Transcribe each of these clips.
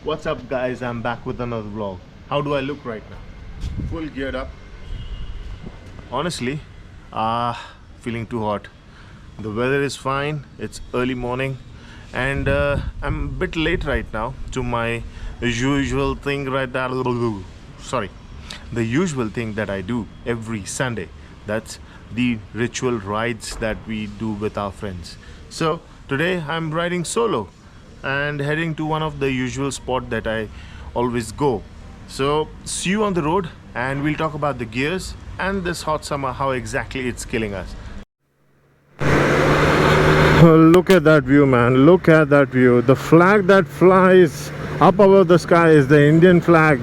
What's up guys, I'm back with another vlog. How do I look right now? Full geared up. Honestly, feeling too hot. The weather is fine, it's early morning and I'm a bit late right now to my usual thing the usual thing that I do every Sunday. That's the ritual rides that we do with our friends. So today I'm riding solo and heading to one of the usual spot that I always go. So see you on the road and we'll talk about the gears and this hot summer, how exactly it's killing us. Look at that view, man. Look at that view. The flag that flies up above the sky is the Indian flag.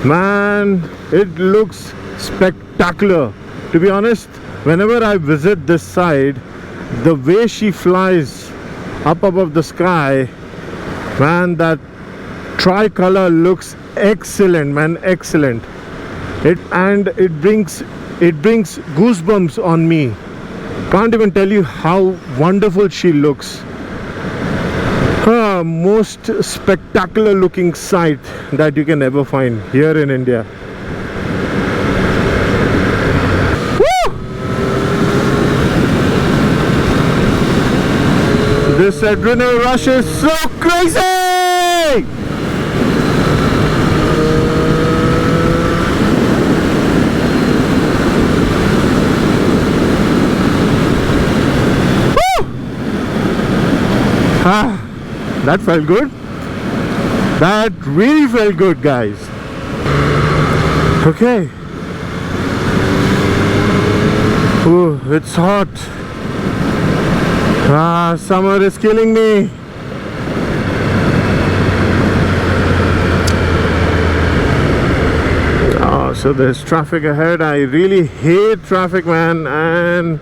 Man, it looks spectacular. To be honest, whenever I visit this side, the way she flies up above the sky, man, that tricolor looks excellent, man, excellent. It brings goosebumps on me. Can't even tell you how wonderful she looks. Most spectacular looking sight that you can ever find here in India. Woo! This adrenaline rush is so crazy! That felt good. That really felt good, guys. Okay. Ooh, it's hot. Summer is killing me. So there's traffic ahead. I really hate traffic, man, and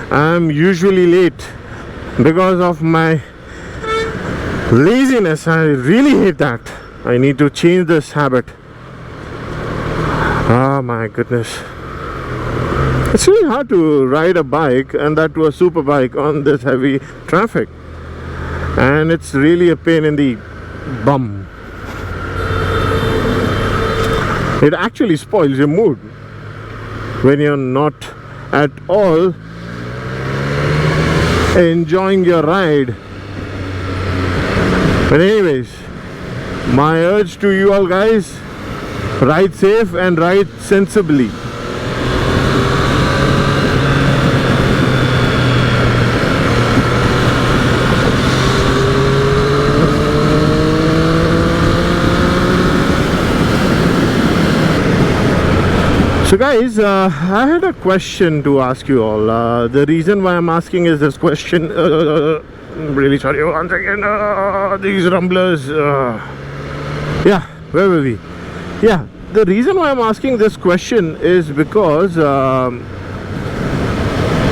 I'm usually late because of my laziness. I really hate that. I need to change this habit. Oh my goodness. It's really hard to ride a bike, and that to a super bike, on this heavy traffic. And it's really a pain in the bum. It actually spoils your mood when you're not at all enjoying your ride. But anyways, my urge to you all guys, ride safe and ride sensibly. So guys, I had a question to ask you all. The reason why I'm asking is this question. I'm really sorry, once again, these rumblers. Yeah, where were we? Yeah, the reason why I'm asking this question is because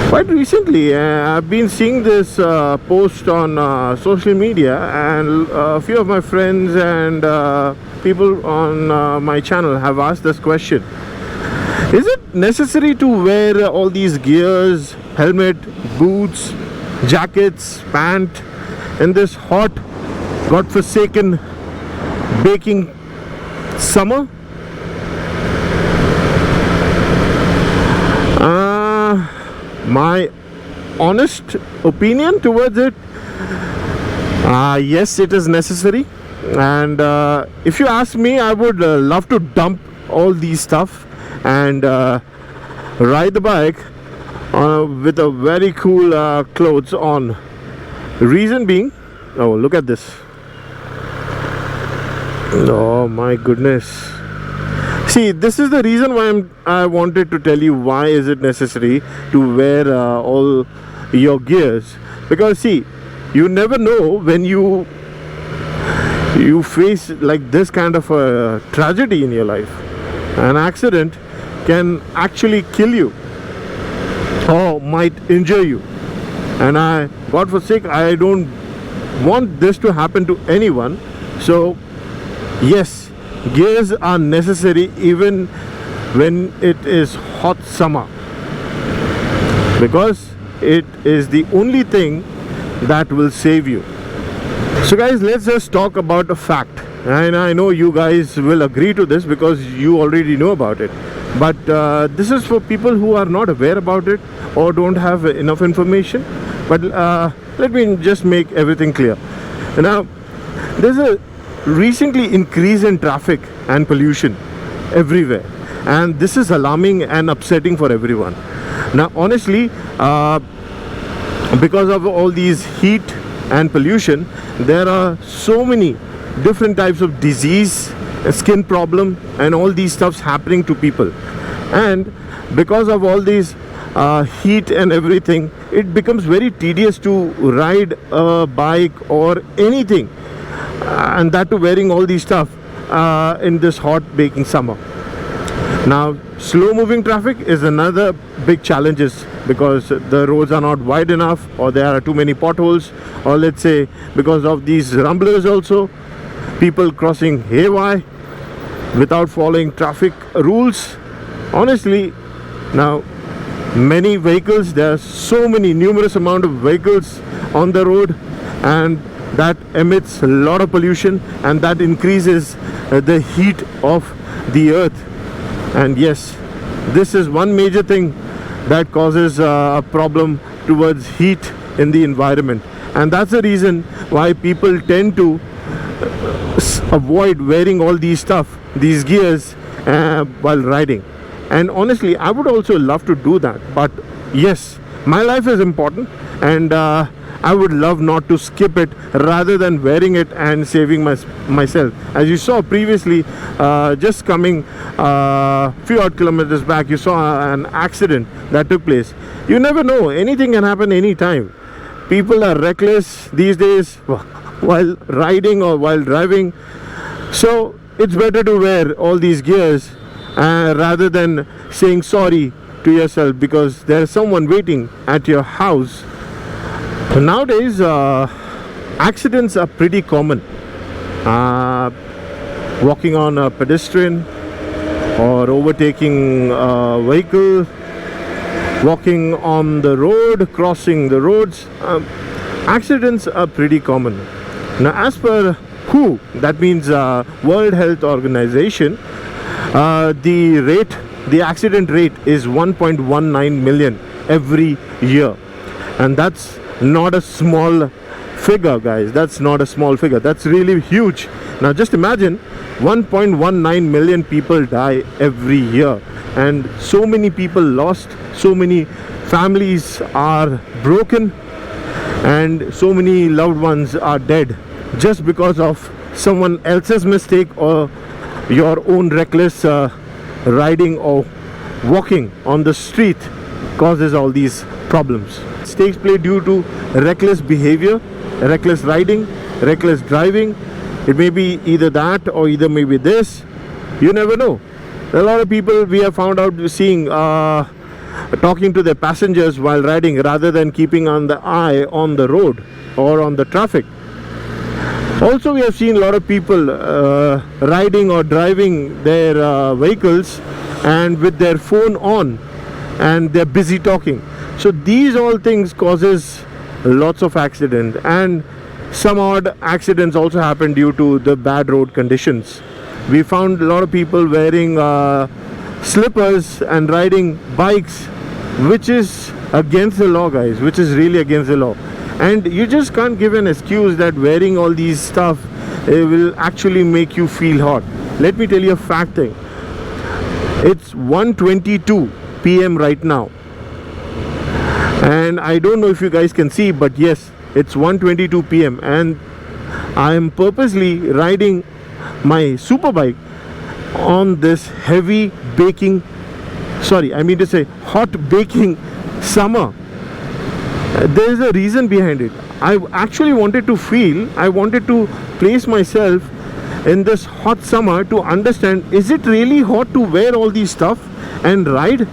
quite recently I've been seeing this post on social media, and a few of my friends and people on my channel have asked this question. Is it necessary to wear all these gears, helmet, boots, jackets, pant in this hot, godforsaken, baking summer? My honest opinion towards it, yes, it is necessary. And if you ask me, I would love to dump all these stuff and ride the bike with a very cool clothes on. Reason being, oh, look at this. Oh my goodness. See, this is the reason why I wanted to tell you why is it necessary to wear all your gears. Because see, you never know when you face like this kind of a tragedy in your life. An accident can actually kill you or might injure you, and God forsake, I don't want this to happen to anyone. So yes, gears are necessary even when it is hot summer, because it is the only thing that will save you. So guys, let's just talk about a fact, and I know you guys will agree to this because you already know about it, but this is for people who are not aware about it or don't have enough information. But let me just make everything clear. Now, there's a recently increase in traffic and pollution everywhere, and this is alarming and upsetting for everyone. Now honestly, because of all these heat and pollution, there are so many different types of disease, skin problem, and all these stuffs happening to people. And because of all these heat and everything, it becomes very tedious to ride a bike or anything, and that too wearing all these stuff in this hot baking summer. Now, slow moving traffic is another big challenges because the roads are not wide enough, or there are too many potholes, or let's say because of these rumblers also, people crossing haywire without following traffic rules. Honestly, now many vehicles, there are so many numerous amount of vehicles on the road, and that emits a lot of pollution, and that increases the heat of the earth. And yes, this is one major thing that causes a problem towards heat in the environment, and that's the reason why people tend to avoid wearing all these stuff, these gears, while riding. And honestly, I would also love to do that, but yes, my life is important, and I would love not to skip it rather than wearing it and saving myself. As you saw previously, just coming few odd kilometers back, you saw an accident that took place. You never know, anything can happen anytime. People are reckless these days while riding or while driving, so it's better to wear all these gears rather than saying sorry to yourself because there's someone waiting at your house. Nowadays, accidents are pretty common. Walking on a pedestrian, or overtaking a vehicle, walking on the road, crossing the roads. Accidents are pretty common. Now, as per WHO, that means World Health Organization, the accident rate is 1.19 million every year, and that's not a small figure, guys. That's not a small figure. That's really huge. Now just imagine, 1.19 million people die every year, and so many people lost, so many families are broken, and so many loved ones are dead just because of someone else's mistake or your own reckless riding or walking on the street causes all these problems. Takes place due to reckless behavior, reckless riding, reckless driving. It may be either that or either maybe this. You never know. A lot of people we have found out seeing talking to their passengers while riding rather than keeping on the eye on the road or on the traffic. Also, we have seen a lot of people riding or driving their vehicles and with their phone on, and they're busy talking. So these all things causes lots of accidents, and some odd accidents also happen due to the bad road conditions. We found a lot of people wearing slippers and riding bikes, which is against the law, guys, which is really against the law. And you just can't give an excuse that wearing all these stuff will actually make you feel hot. Let me tell you a fact thing. It's 1:22 p.m. right now, and I don't know if you guys can see, but yes, it's 1:22 p.m. and I am purposely riding my super bike on this heavy baking, hot baking summer. There is a reason behind it. I actually wanted to place myself in this hot summer to understand, is it really hot to wear all these stuff and ride?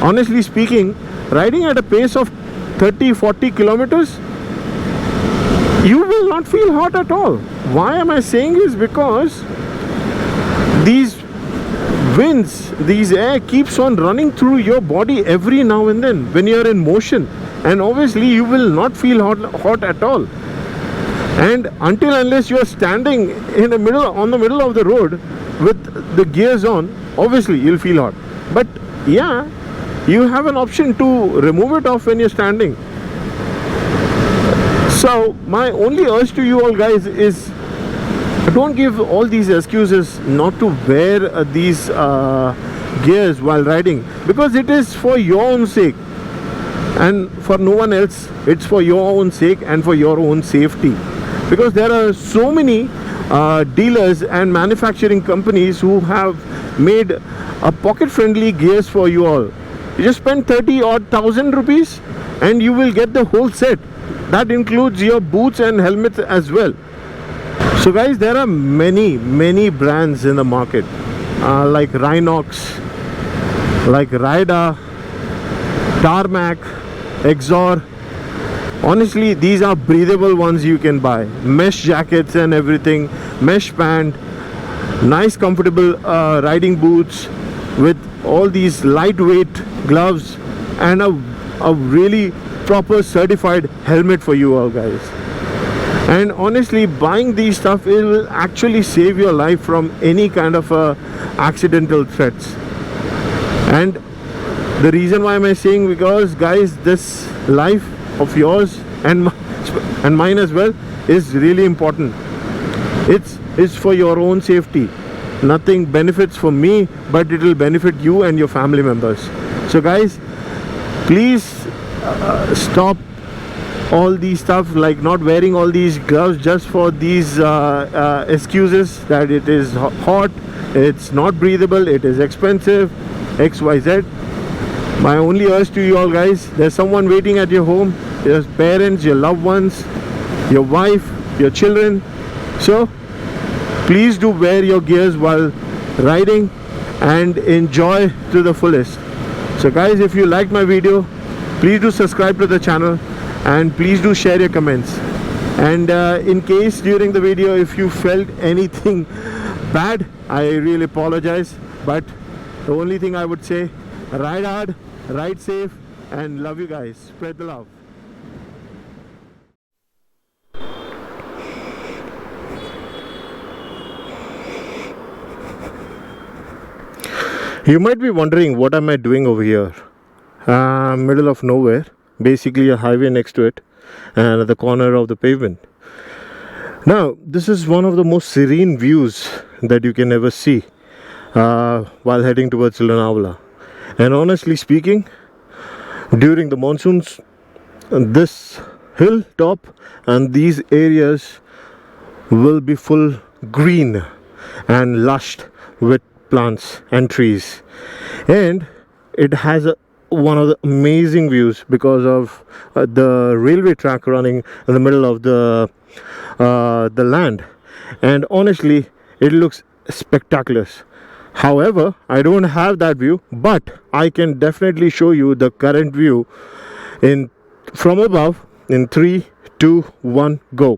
Honestly speaking, riding at a pace of 30-40 kilometers, you will not feel hot at all. Why am I saying this? Because these winds, these air keeps on running through your body every now and then when you are in motion, and obviously you will not feel hot at all. And until unless you are standing in the middle, on the middle of the road with the gears on, obviously you'll feel hot. But yeah, you have an option to remove it off when you're standing. So my only urge to you all guys is, don't give all these excuses not to wear these gears while riding, because it is for your own sake and for no one else. It's for your own sake and for your own safety, because there are so many dealers and manufacturing companies who have made a pocket-friendly gears for you all. You just spend 30,000 rupees and you will get the whole set. That includes your boots and helmets as well. So guys, there are many brands in the market, like Rhinox, like Rida, Tarmac, Exor. Honestly, these are breathable ones you can buy. Mesh jackets and everything, mesh pant, nice comfortable riding boots with all these lightweight gloves, and a really proper certified helmet for you all guys. And honestly, buying these stuff, it will actually save your life from any kind of accidental threats. And the reason why am I saying, because guys, this life of yours and mine as well is really important. It's for your own safety. Nothing benefits for me, but it will benefit you and your family members. So guys, please stop all these stuff, like not wearing all these gloves just for these excuses that it is hot, it's not breathable, it is expensive, XYZ. My only urge to you all guys, there's someone waiting at your home, your parents, your loved ones, your wife, your children. So please do wear your gears while riding and enjoy to the fullest. So guys, if you liked my video, please do subscribe to the channel and please do share your comments. And in case during the video if you felt anything bad, I really apologize. But the only thing I would say, ride hard, ride safe, and love you guys. Spread the love. You might be wondering, what am I doing over here? Middle of nowhere, basically a highway next to it, and at the corner of the pavement. Now, this is one of the most serene views that you can ever see while heading towards Lonavala. And honestly speaking, during the monsoons, this hilltop and these areas will be full green and lush with plants and trees, and it has one of the amazing views because of the railway track running in the middle of the land, and honestly it looks spectacular. However, I don't have that view, but I can definitely show you the current view from above in 3, 2, 1, go.